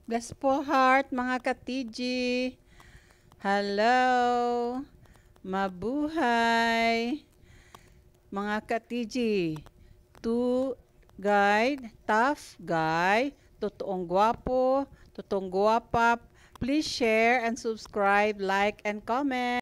Bless po heart mga ka-TG. Hello. Mabuhay. Mga ka-TG. Guide, tough guy, totoong gwapo, totoong gwapap. Please share and subscribe, like and comment.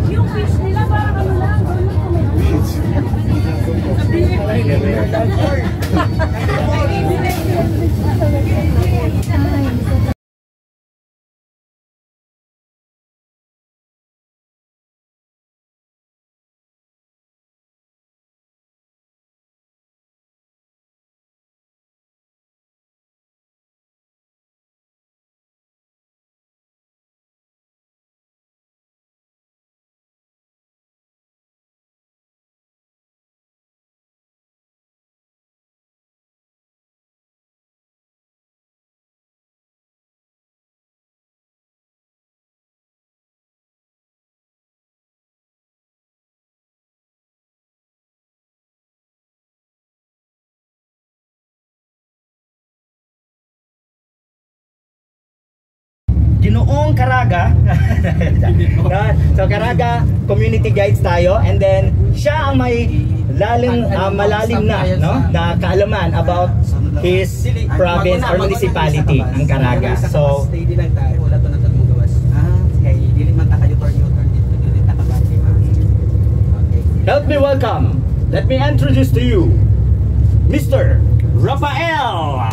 Yung fish nila parang ano lang, Ginoong Caraga. So Caraga community guides tayo, and then siya ang may malalim na, no, na kaalaman about his province or municipality, ang Caraga. So wala to na tong gawas. Kay dili man ta kayo turn dito dili ta kabati. Okay. Help me welcome. Let me introduce to you Mr. Rafael.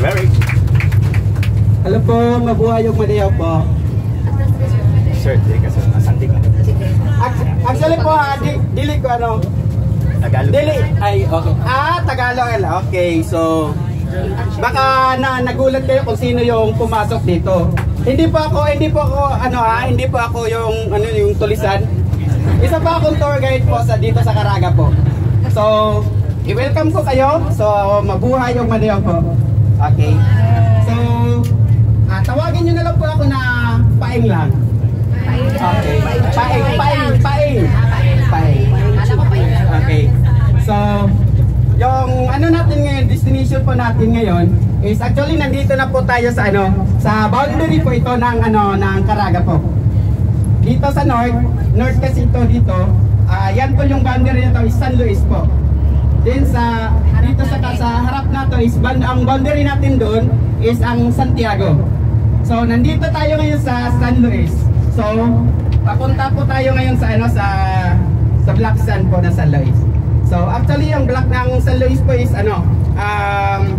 Very Hello po, mabuhay yung Madayaw po. Sir, di ka sa masanding. Actually po, dili ko ano. Tagalog. Dili, ay okay. Tagalog. Okay, so baka nagulat kayo kung sino yung pumasok dito. Hindi po ako yung tulisan. Isa pa akong tour guide po dito sa Caraga po. So, i-welcome ko kayo. So, mabuhay yung Madayaw po. Okay. So, tawagin nyo na lang po ako na Paing lang. Okay. Paing. Okay. So, yung ano natin ngayon, destination po natin ngayon is actually nandito na po tayo sa boundary po ito ng Caraga po. Dito sa north kasi ito dito, yan po yung boundary nito is San Luis po. Then dito sa harap na to is ang boundary natin doon is ang Santiago. So nandito tayo ngayon sa San Luis. So papunta po tayo ngayon sa Black Sand po na San Luis. So actually yung black ng San Luis po is ang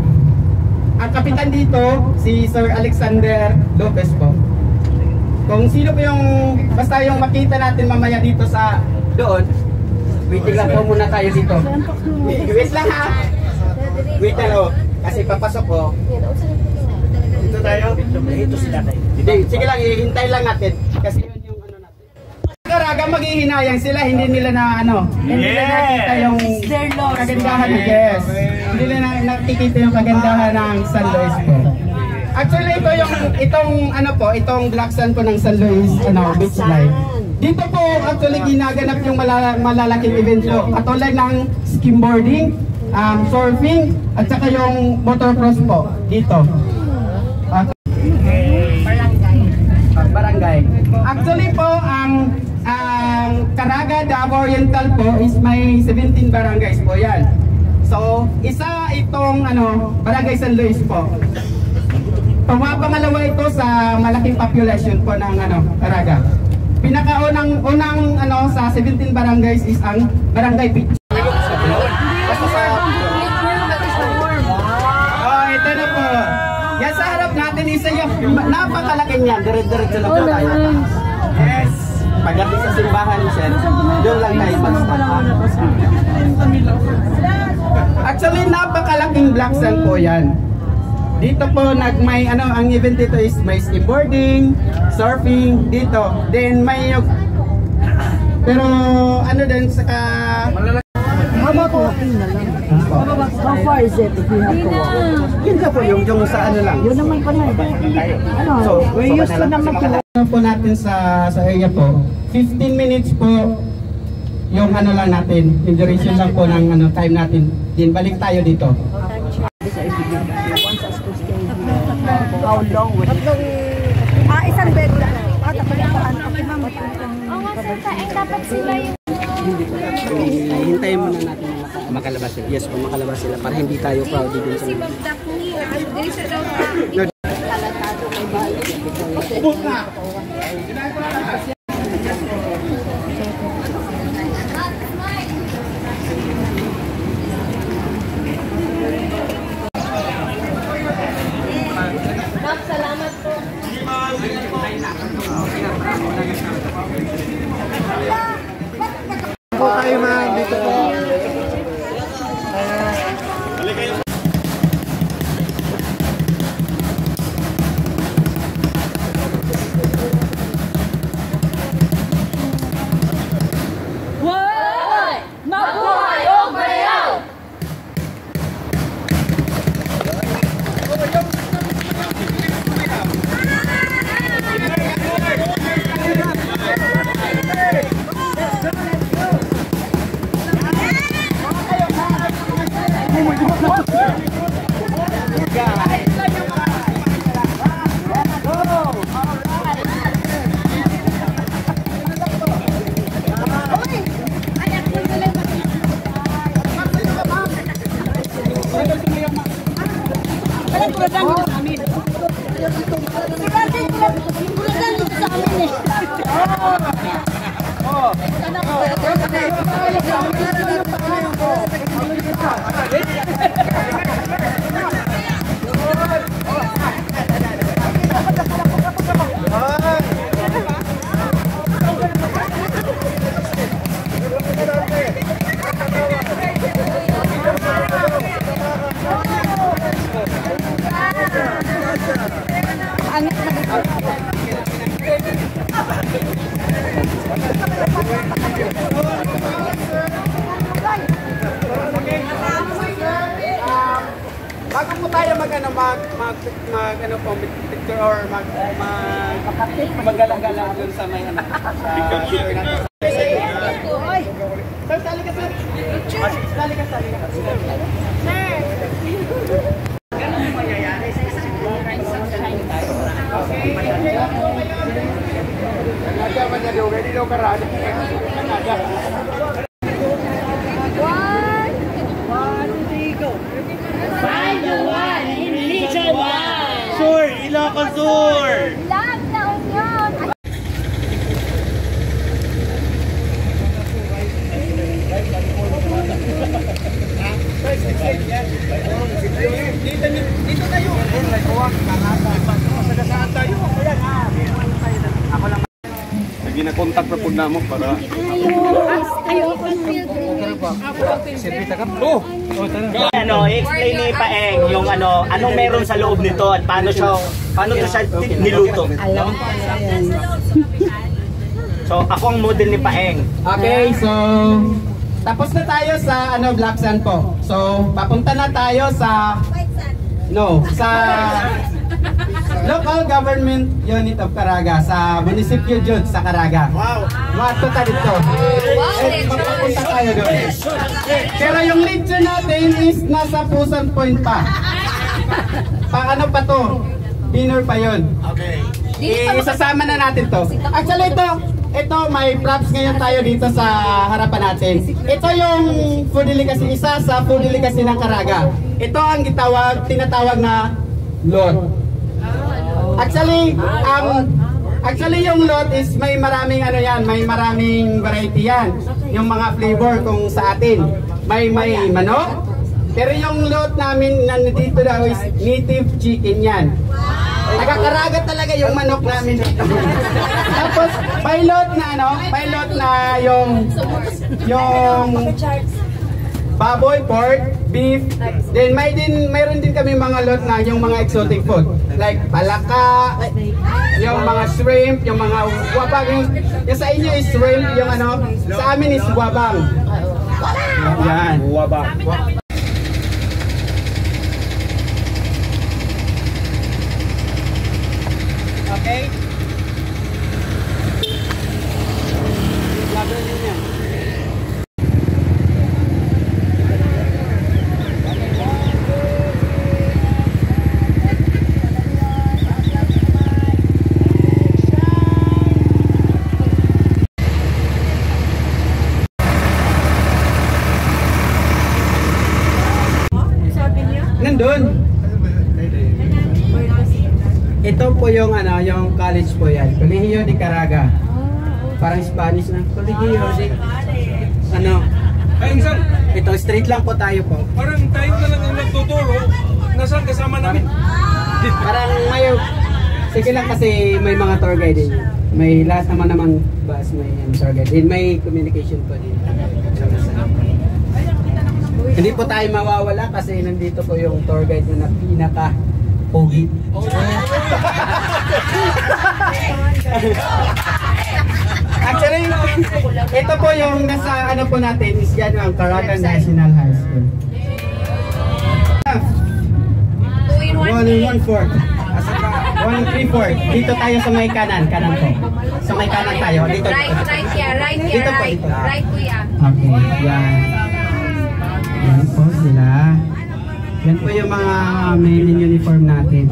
kapitan dito si Sir Alexander Lopez po. Kung sino po basta yung makita natin mamaya dito sa doon. Waiting lang po muna tayo dito. Wait lang ha. Wait lang kasi papasok po. Dito tayo. Dito sila tayo. Sige lang, hintay lang natin. Kasi yun yung ano natin. Caraga, maghihinayang sila. Hindi nila hindi nila nakita yung kagandahan. Yes. Hindi nila nakikita yung kagandahan ng San Luis po. Actually, itong Black Sand po ng San Luis, beach life. Dito po actually ginaganap yung malalaking event po. Katulad ng skimboarding, surfing, at saka yung motocross po dito. Barangay. Actually po, ang Caraga, Davao Oriental po is may 17 barangays po yan. So, isa itong Barangay San Luis po. Pangalawa ito sa malaking population po ng Caraga. Pinakaunang sa 17 barangays is ang Barangay Beach. Ito na po. Yan sa harap natin isa yung napakalaking yan. Dire-diretso lang po tayo. Yes. Pagdating sa simbahan, sir, doon lang tayo mag-stop. Actually, napakalaking Black Sand po yan. Dito po ang event dito is may skateboarding, surfing dito. Then may pero din saka about walking na lang? How far is it if you have to walk? Yun ka po, yung sa ano lang. Yun naman pala. Ano, we're used to naman to walk. Po natin sa area po, 15 minutes po yung ano lang natin, yung duration lang po ng ano, time natin. Din balik tayo dito. How long would it take? Isang bed lang. Dapat sila yung Hintayin muna natin na makalabas sila. Yes, kung makalabas sila para hindi tayo crowded din sa Ma'am Daphne, dili sa daw salamat po. po tayo ma'am, dito po. Mabuhay ang bayaw! Bago po tayo mag picture or magala-gala dun sa may ano. Sir, sali ka sir. Sali ka. Ganun mangyayari sa isang sunshine tayo. Find the one in Region 1! Sur, Ilocos Sur! Lahat na union. Dito tayo. Ako lang. Sige na contact na po na mo para Ano, explain ni Paeng yung anong meron sa loob nito at paano to siya niluto. No? So, ako ang model ni Paeng. Okay, so tapos na tayo sa Black Sand po. So, papunta na tayo sa sa Local Government Unit of Caraga, sa Munisipyo Jud sa Caraga. Wow! Mato tayo dito. Papunta tayo doon. Pero yung lead natin is nasa Pusan Point pa. Paano pa to? Dinner pa yun. Okay. Isasama na natin to. Actually ito may props ngayon tayo dito sa harapan natin. Ito yung food delicacy, isa sa food delicacy ng Caraga. Ito ang tinatawag na lot. Actually yung lot is may maraming may maraming variety yan. Yung mga flavor kung sa atin. May manok. Pero yung lot namin nandito daw is native chicken yan. Nagkakaraga talaga yung manok namin dito. Tapos pilot na yung baboy, pork, beef. Then mayroon din kami mga lot na yung mga exotic food like palaka, yung mga shrimp, yung mga wabang. Yung sa inyo is shrimp, yung sa amin is wabang. Yan. Buwa ba? Okay? Laban din yan. Nandun. Ito po yung ano, yung college po yan. Colegio de Caraga. Parang Spanish na. Colegio de ano? Ay, insan, Ito straight lang po tayo po. parang tayo na lang ang nagtuturo. Nasaan kasama namin? Parang may sige lang kasi may mga tour guide din. May lahat naman bus may tour guide din. May communication po din. Hindi po tayo mawawala kasi nandito po yung tour guide na pinaka pogi. Actually, ito po yung nasa ano po natin is yan ang Caraga National High School. 1 and 1/4. 1 and 3/4. Dito tayo sa may kanan po. Sa may kanan tayo. Dito. Right here, Dito po, right. dito. Right, kuya. Okay, yan. Yan po sila. Yan po yung mga main uniform natin.